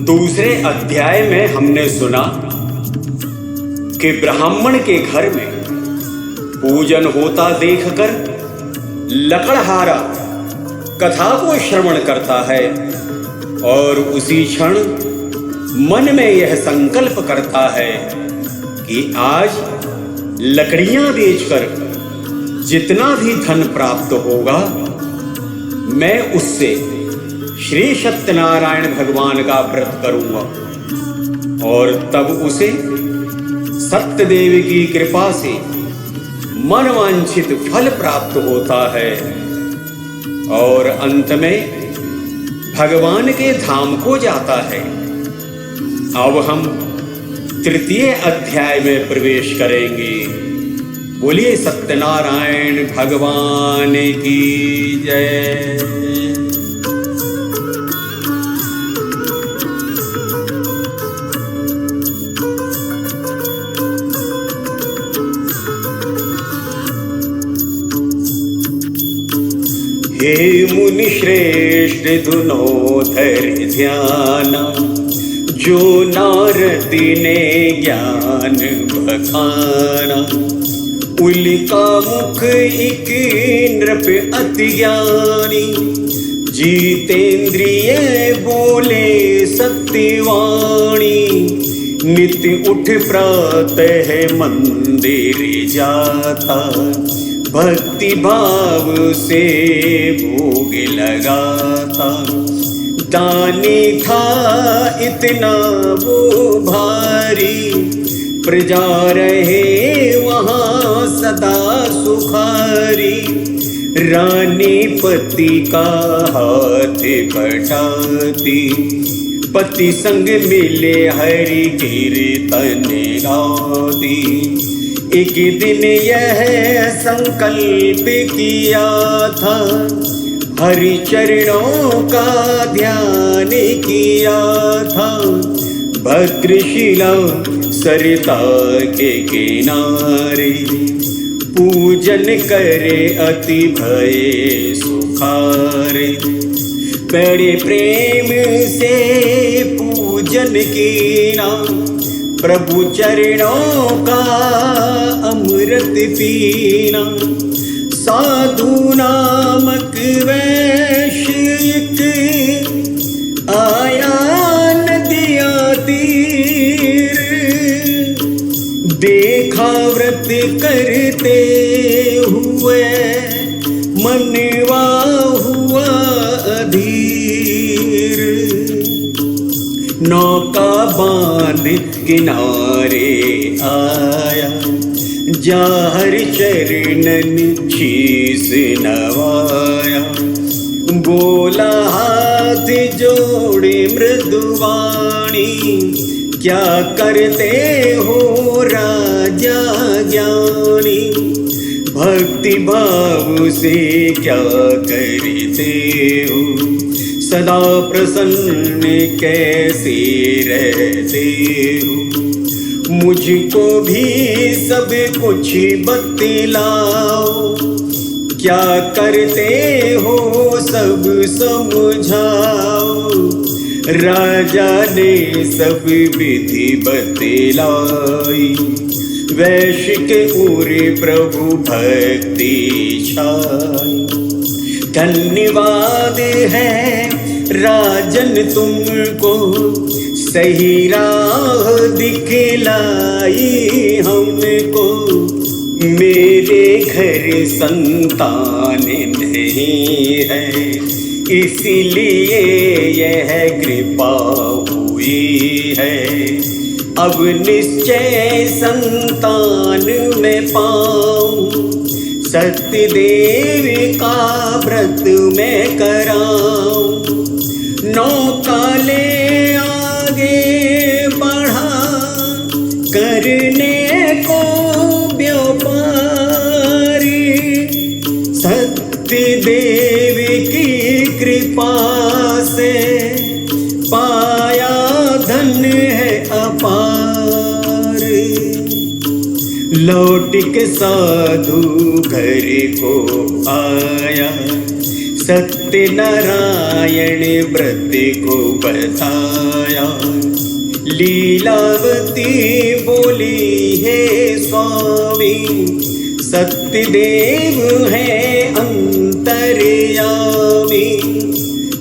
दूसरे अध्याय में हमने सुना कि ब्राह्मण के घर में पूजन होता देखकर लकड़हारा कथा को श्रवण करता है और उसी क्षण मन में यह संकल्प करता है कि आज लकड़ियां बेचकर जितना भी धन प्राप्त होगा मैं उससे श्री सत्यनारायण भगवान का व्रत करूंगा। और तब उसे सत्यदेव की कृपा से मनवांछित फल प्राप्त होता है और अंत में भगवान के धाम को जाता है। अब हम तृतीय अध्याय में प्रवेश करेंगे। बोलिए सत्यनारायण भगवान की जय। हे मुनि श्रेष्ठ धुनोधर ध्याना, जो नारद ने ज्ञान बखाना। उल्का मुख एक नृप अति ज्ञानी, जीतेंद्रिय बोले सत्यवाणी। नित्य उठ प्रातः मंदिर जाता, भक्ति भाव से भोग लगाता। दानी था इतना वो भारी, प्रजा रहे वहाँ सदा सुखारी। रानी पति का हाथ बटाती, पति संग मिले हरि कीर्तन गाती। एक दिन यह संकल्प किया था, हरि चरणों का ध्यान किया था। भद्रशिला सरिता के किनारे, पूजन करे अति भय सुखारे। बड़े प्रेम से पूजन कीना, प्रभु चरणों का अमृत पीना। साधु नामक वैश्य एक आया नदिया तीर, देखा व्रत करते हुए मनवा हुआ अधीर। नौका बांध किनारे आया, जाहर चरणन शीस नवाया। बोला हाथ जोड़े मृदुवाणी, क्या करते हो राजा ज्ञानी। भक्ति भाव से क्या करते हो, सदा प्रसन्न कैसे रहते हो। मुझको भी सब कुछ बतलाओ, क्या करते हो सब समझाओ। राजा ने सब विधि बतलाई, वैश्य के पूरे प्रभु भक्ति छाई। धन्यवाद है राजन तुमको, सही राह दिखलाई हमको। मेरे घर संतान नहीं है, इसलिए यह कृपा हुई है। अब निश्चय संतान में पाऊं, सत्यदेव का व्रत में कराऊं। नौका ले आगे बढ़ा, करने को व्यापारी। सत्यदेव की कृपा से पाया धन है अपार। लौट के साधु घर को आया, सत्यनारायण व्रत को बताया। लीलावती बोली हे स्वामी, सत्यदेव है अंतर्यामी।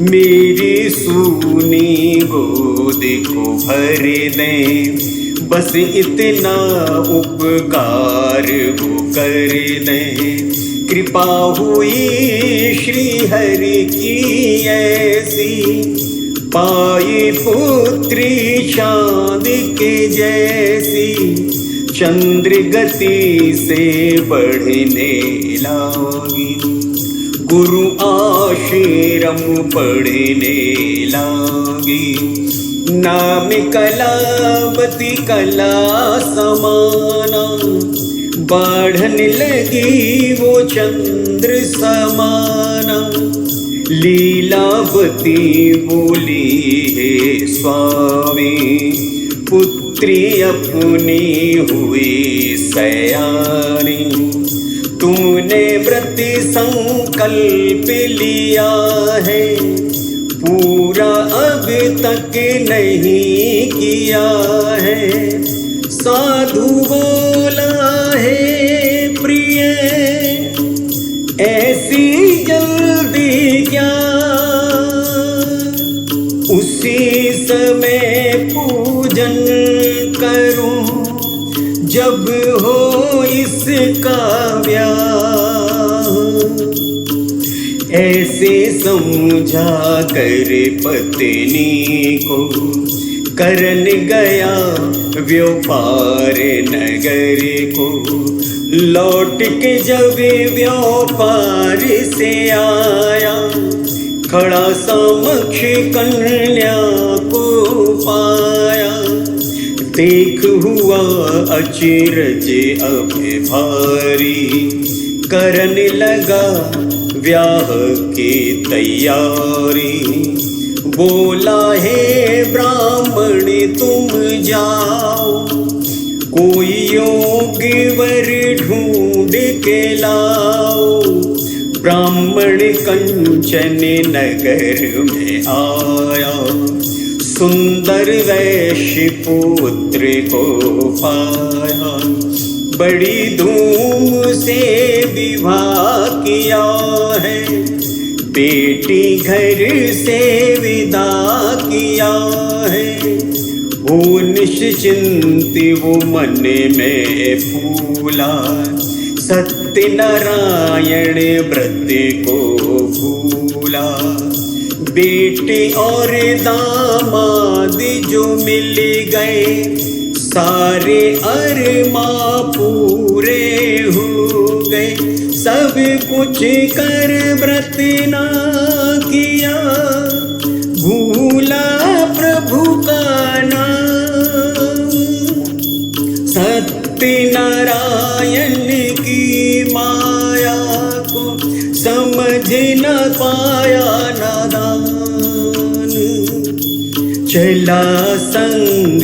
मेरी सूनी गोद को भर दे, बस इतना उपकार वो कर दे। कृपा हुई श्री हरि की ऐसी, पाई पुत्री चाँद के जैसी। चंद्र गति से बढ़ने लागी, गुरु आश्रम पढ़ने लागी। नाम कलावती कला समाना, बढ़न लगी वो चंद्र समाना। लीलावती बोली हे स्वामी, पुत्री अपनी हुई सयानी। तूने व्रत संकल्प लिया है, पूरा अब तक नहीं किया है। साधु बोला है प्रिय, ऐसी जल्दी क्या, उसी समय पूजन करूं जब हो इसका ब्याह। ऐसे समझा कर पत्नी को, करन गया व्यापार नगर को। लौट के जब व्यापार से आया, खड़ा समक्ष कन्या को पाया। देख हुआ अचरज अब भारी, करन लगा ब्याह की तैयारी। बोला हे ब्राह्मण तुम जाओ, कोई योग्य वर ढूंढ के लाओ। ब्राह्मण कंचन नगर में आया, सुंदर वैश्य पुत्र को पाया। बड़ी धूम से विवाह किया है, बेटी घर से विदा किया है। वो निश्चिंत वो मन में फूला, सत्यनारायण व्रत को भूला। बेटे और दामाद जो मिल गए, सारे अरमां पूरे हो गए। सब कुछ कर व्रत ना किया, भूला प्रभु का नाम। सत्यनारायण की माया को समझ न पाया नादान। चला संग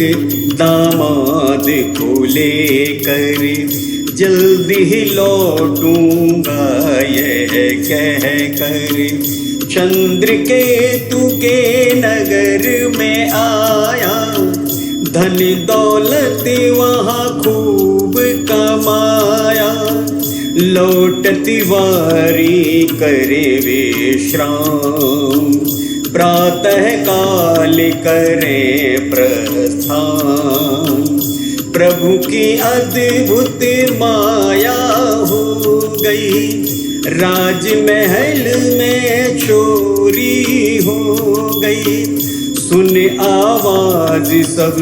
दामाद को लेकर, जल्दी ही लौटूंगा यह कह कर। चंद्र केतु के नगर में आया, धन दौलत वहाँ खूब कमाया। लौटती वारी करे विश्राम, प्रातः काल करे प्रस्थान। प्रभु की अद्भुत माया हो गई, राजमहल में चोरी हो गई। सुन आवाज सब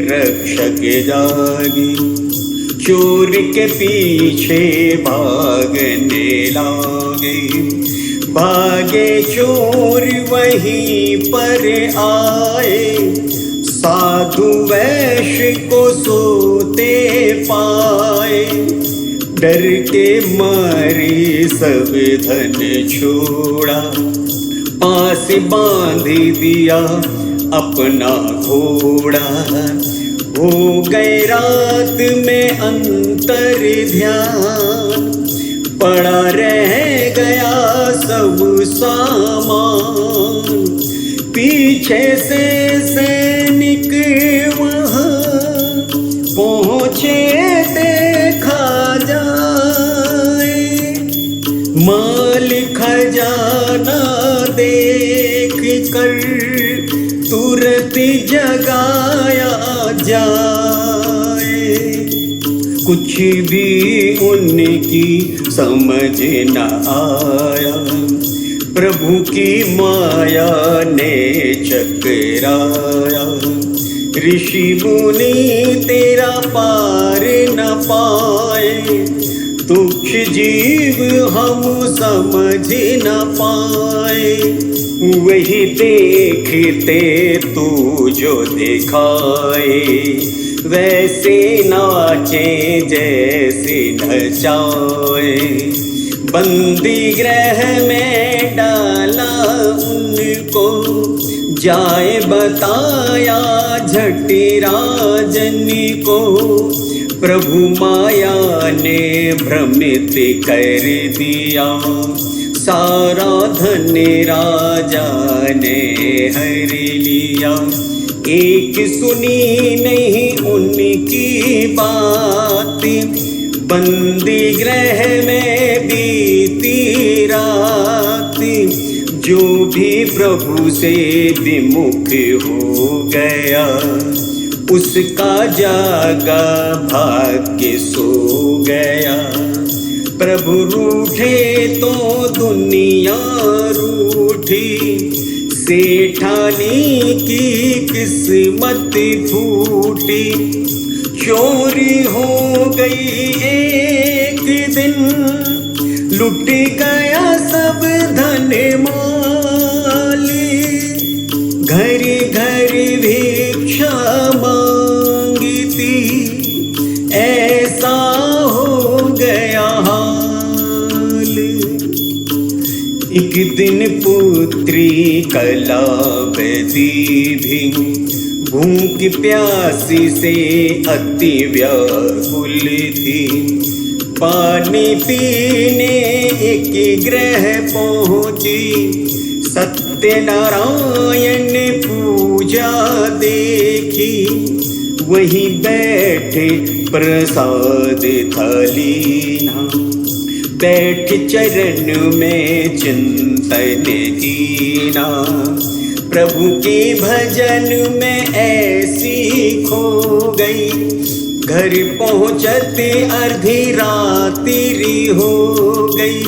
रक्षक जागी, चोर के पीछे भागने लागे। भागे चोर वहीं पर आए, साधु वैश्य को सोते पाए। डर के मारे सब धन छोड़ा, पास बांध दिया अपना घोड़ा। हो गए रात में अंतर ध्यान, पड़ा रह गया सब सामान, पीछे से सैनिक वहाँ पहुँचे देखा जाए, माल खजाना देख कर तुरंत जगाया जाए। कुछ भी उनकी समझ न आया, प्रभु की माया ने चकराया। ऋषि मुनि तेरा पार न पाए, तुच्छ जीव हम समझ न पाए। वही देखते तू जो दिखाए, वैसे नाचे जैसे नचाए। बंदी गृह में डाला उनको, जाए बताया झट राजन को। प्रभु माया ने भ्रमित कर दिया, सारा धन राजा ने हर लिया। एक सुनी नहीं उनकी बात, बंदी गृह में बीती रात। जो भी प्रभु से विमुख हो गया, उसका जागा भाग्य सो गया। प्रभु रूठे तो दुनिया रूठी, सेठानी की किस्मत फूटी। चोरी हो गई एक दिन, लुट गया सब धन माली। घर घर भिक्षा मांगती, ऐसा हो गया हाल। एक दिन पुत्री कलावती भी भूख प्यासी से अति व्याकुल थी। पानी पीने एक गृह पहुँची, सत्यनारायण पूजा देखी। वहीं बैठे प्रसाद थालीना, बैठ चरण में चिंतन कीना। प्रभु के भजन में ऐसी खो गई, घर पहुँचते अर्धी रात्रि हो गई।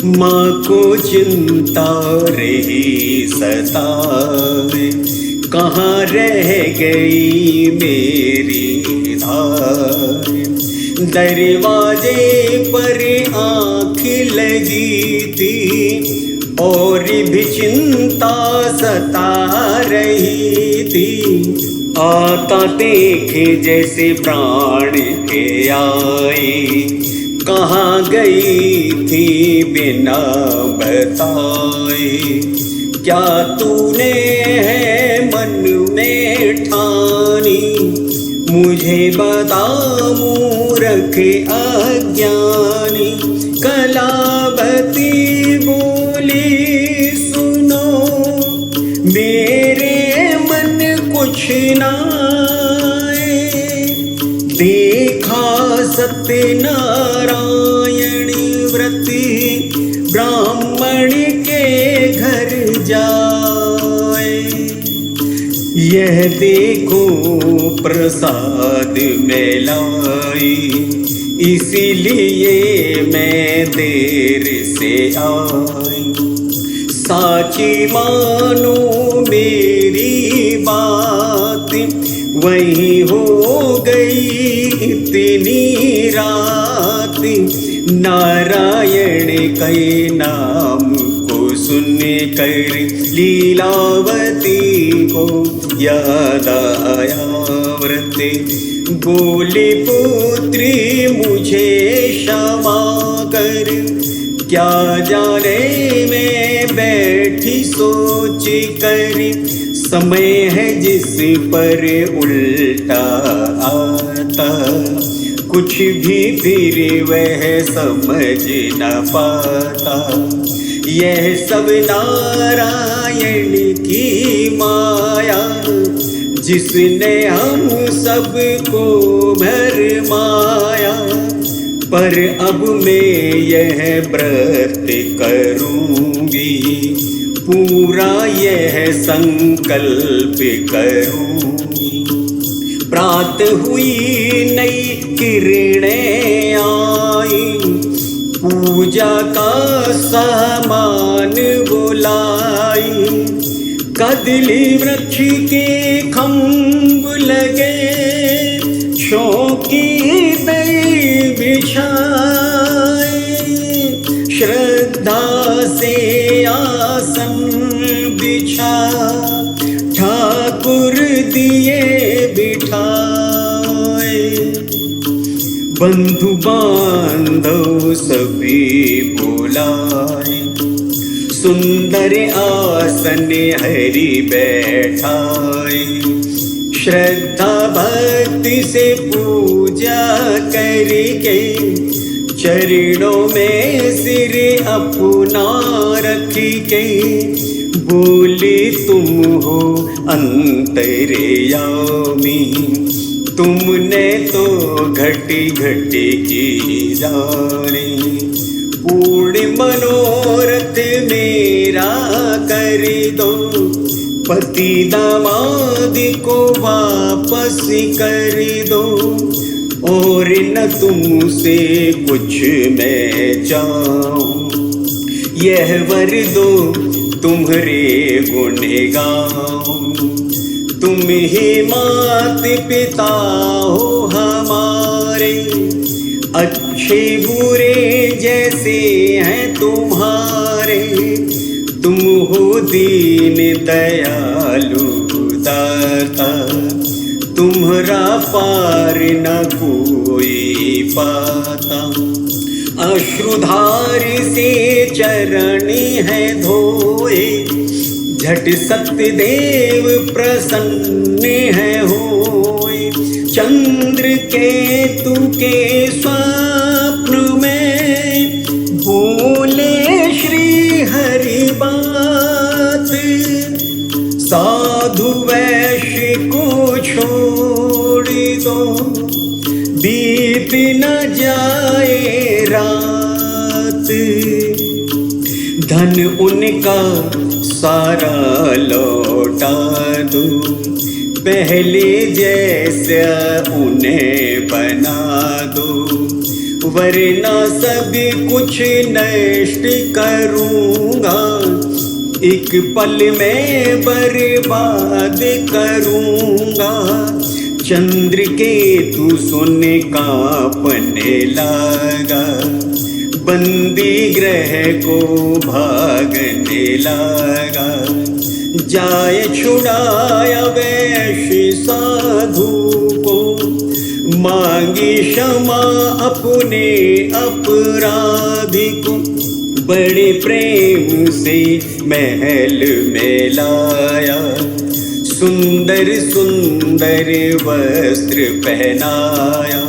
माँ को चिंता रही सताए, कहाँ रह गई मेरी धार। दरवाजे पर आँख लगी थी, और भी चिंता सता रही थी। आता देखे जैसे प्राण के आए, कहाँ गई थी बिना बताए। क्या तूने है मन में ठानी, मुझे बता मूर्ख अज्ञानी। कलावती बोली सुनो, मेरे मन कुछ नाए। देखा सत्यनारायण व्रती, ब्राह्मण के घर जाए। यह देखो प्रसाद में लाई, इसीलिए मैं देर से आई। साची मानो मेरी बात, वही हो गई इतनी रात। नारायण के नाम को सुन कर लीलावती को याद आया व्रत। बोली पुत्री मुझे क्षमा कर, क्या जाने मैं बैठी सोच कर। समय है जिस पर उल्टा आता, कुछ भी फिर वह समझ न पाता। यह सब नारायण की माया, जिसने हम सबको भरमाया। पर अब मैं यह व्रत करूंगी, पूरा यह संकल्प करूंगी। प्रातः हुई नई किरणें आई, पूजा का सामान बुलाई। कदली वृक्ष के खम्भ लगे, शौकी दई बिछाए। श्रद्धा से आसन बिछा, ठाकुर दिए बिठाए। बंधु बांधव सभी बुलाए, सुंदर आसन हरि बैठाए। श्रद्धा भक्ति से पूजा करके, चरणों में सिर अपना रख के। बोले तुम हो अंतर्यामी, तुमने तो घटी घटी की जाने। पूर्ण मनोरथ मेरा कर दो, पति दामाद को वापस कर दो। और न तुमसे कुछ मैं चाहूं, यह वर दो तुम्हारे गुण गाऊं। तुम ही मात पिता हो हमारे, अच्छे बुरे जैसे हैं तुम्हारे। तुम हो दीन दयालु दाता, तुम्हारा पार न कोई पाता। अश्रुधार से चरण है धोए, झट सत्यदेव प्रसन्न है होए। चंद्र केतु के स्वप्न में बोले श्री हरि बात। साधु वैश्य को छोड़ दो, बीत न जाए रात। धन उनका सारा लौटा दो, पहले जैसा उन्हें बना दो। वरना सब कुछ नष्ट करूँगा, एक पल में बर्बाद करूँगा। चंद्र केतु सुन कांपने लगा, बंदी ग्रह को भागने लगा। जाए छुड़ाया वैश्य साधु को, मांगी क्षमा अपने अपराधी को। बड़े प्रेम से महल में लाया, सुंदर सुंदर वस्त्र पहनाया।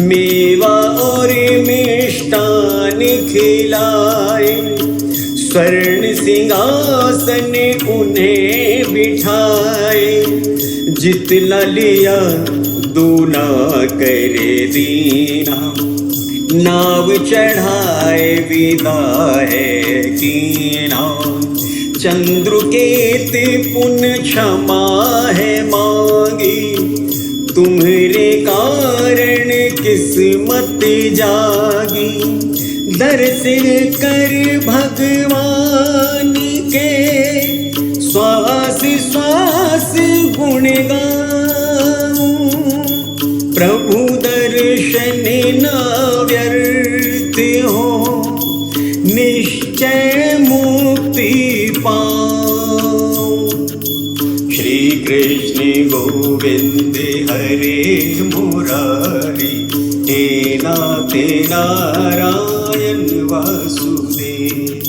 मेवा और मिष्टान खिलाए, स्वर्ण सिंहासन उन्हें बिठाए। जितना लिया दूना करे दीना, नाव चढ़ाए विदा है कीना। चंद्रकेत पुण्य क्षमा है मांगी, तुम्हारे कारण किस्मत जागी। दर्श कर भगवान के, श्वास श्वास गुण गाऊं। प्रभु दर्शन न व्यर्थ हो, निश्चय मुक्ति पाऊं। श्री कृष्ण गोविंद हरे मुरारी, हे नाथ नारायण वासुदेव।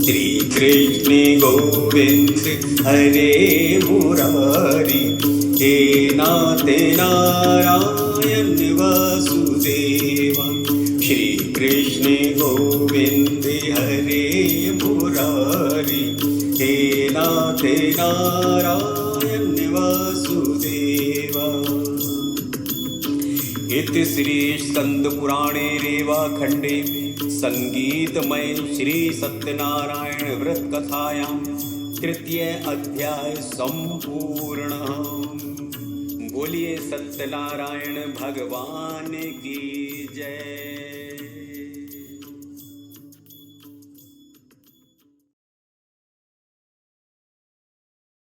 श्री कृष्ण गोविंद हरे मुरारी, हे नाथ नारायण वासुदेव। कृष्ण गोविंद हरे मुरारी, हे नाथ नारायण वासुदेवा। इति श्री स्कंद पुराणे रेवा खंडे संगीतमय श्री सत्यनारायण व्रत कथायां तृतीय अध्याय संपूर्ण। बोलिए सत्यनारायण भगवान की जय।